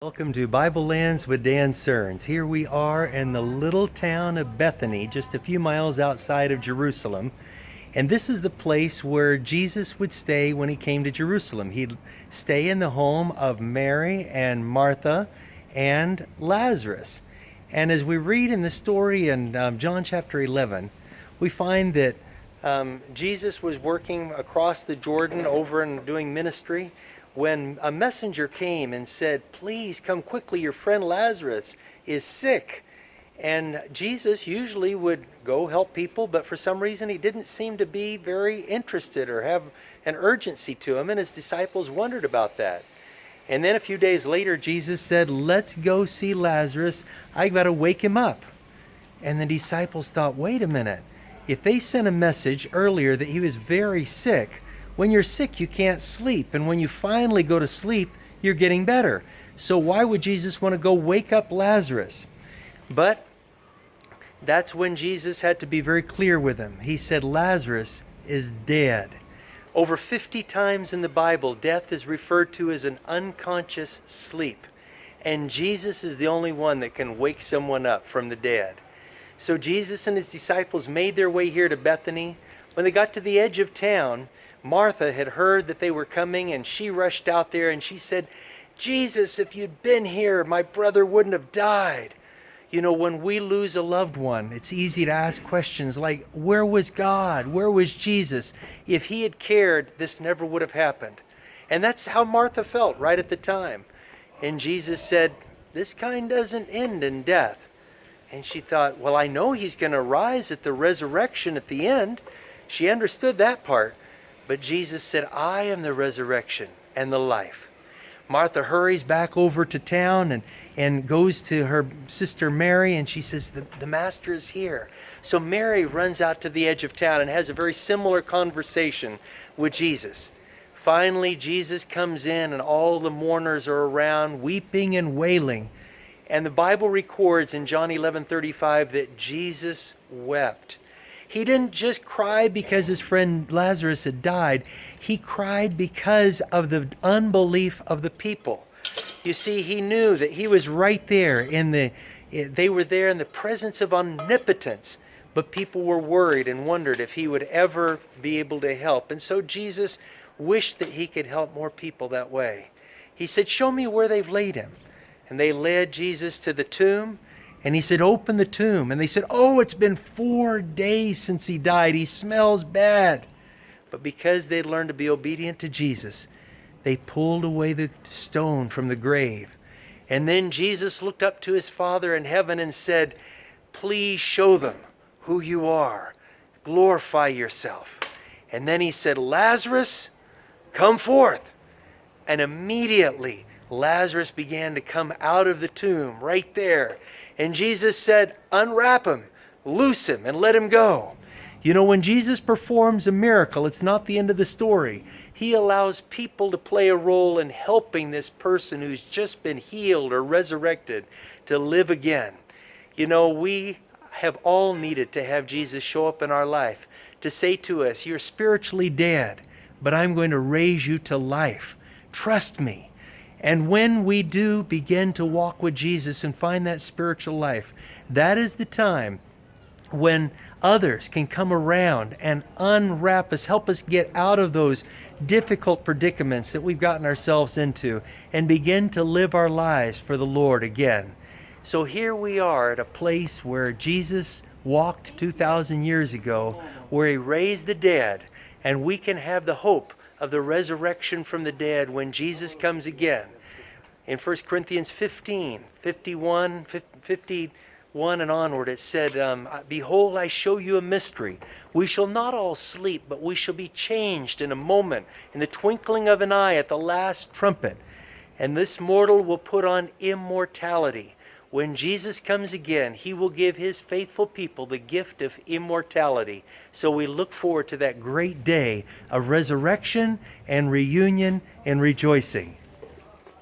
Welcome to Bible Lands with Dan Serns. Here we are in the little town of Bethany, just a few miles outside of Jerusalem. And this is the place where Jesus would stay when he came to Jerusalem. He'd stay in the home of Mary and Martha and Lazarus. And as we read in the story in John chapter 11, we find that Jesus was working across the Jordan over and doing ministry when a messenger came and said, "Please come quickly, your friend Lazarus is sick." And Jesus usually would go help people, but for some reason he didn't seem to be very interested or have an urgency to him, and his disciples wondered about that. And then a few days later, Jesus said, "Let's go see Lazarus. I got to wake him up." And the disciples thought, wait a minute. If they sent a message earlier that he was very sick, when you're sick, you can't sleep. And when you finally go to sleep, you're getting better. So why would Jesus want to go wake up Lazarus? But that's when Jesus had to be very clear with him. He said, Lazarus is dead. Over 50 times in the Bible, death is referred to as an unconscious sleep. And Jesus is the only one that can wake someone up from the dead. So Jesus and his disciples made their way here to Bethany. When they got to the edge of town, Martha had heard that they were coming, and she rushed out there and she said, "Jesus, if you'd been here, my brother wouldn't have died." You know, when we lose a loved one, it's easy to ask questions like, where was God? Where was Jesus? If he had cared, this never would have happened. And that's how Martha felt right at the time. And Jesus said, "This kind doesn't end in death." And she thought, well, I know he's going to rise at the resurrection at the end. She understood that part. But Jesus said, "I am the resurrection and the life." Martha hurries back over to town and goes to her sister Mary, and she says, the master is here. So Mary runs out to the edge of town and has a very similar conversation with Jesus. Finally, Jesus comes in and all the mourners are around, weeping and wailing. And the Bible records in John 11:35 that Jesus wept. He didn't just cry because his friend Lazarus had died. He cried because of the unbelief of the people. You see, he knew that he was right there they were there in the presence of omnipotence, but people were worried and wondered if he would ever be able to help. And so Jesus wished that he could help more people that way. He said, "Show me where they've laid him." And they led Jesus to the tomb. And he said, "Open the tomb." And they said, "Oh, it's been 4 days since he died. He smells bad." But because they'd learned to be obedient to Jesus, they pulled away the stone from the grave. And then Jesus looked up to his Father in heaven and said, "Please show them who you are. Glorify yourself." And then he said, "Lazarus, come forth." And immediately Lazarus began to come out of the tomb right there. And Jesus said, "Unwrap him, loose him, and let him go." You know, when Jesus performs a miracle, it's not the end of the story. He allows people to play a role in helping this person who's just been healed or resurrected to live again. You know, we have all needed to have Jesus show up in our life to say to us, "You're spiritually dead, but I'm going to raise you to life. Trust me." And when we do begin to walk with Jesus and find that spiritual life, that is the time when others can come around and unwrap us, help us get out of those difficult predicaments that we've gotten ourselves into and begin to live our lives for the Lord again. So here we are at a place where Jesus walked 2,000 years ago, where he raised the dead, and we can have the hope of the resurrection from the dead when Jesus comes again. In 1 Corinthians 51 and onward, it said, "Behold, I show you a mystery. We shall not all sleep, but we shall be changed in a moment, in the twinkling of an eye at the last trumpet. And this mortal will put on immortality. When Jesus comes again, he will give his faithful people the gift of immortality." So we look forward to that great day of resurrection and reunion and rejoicing.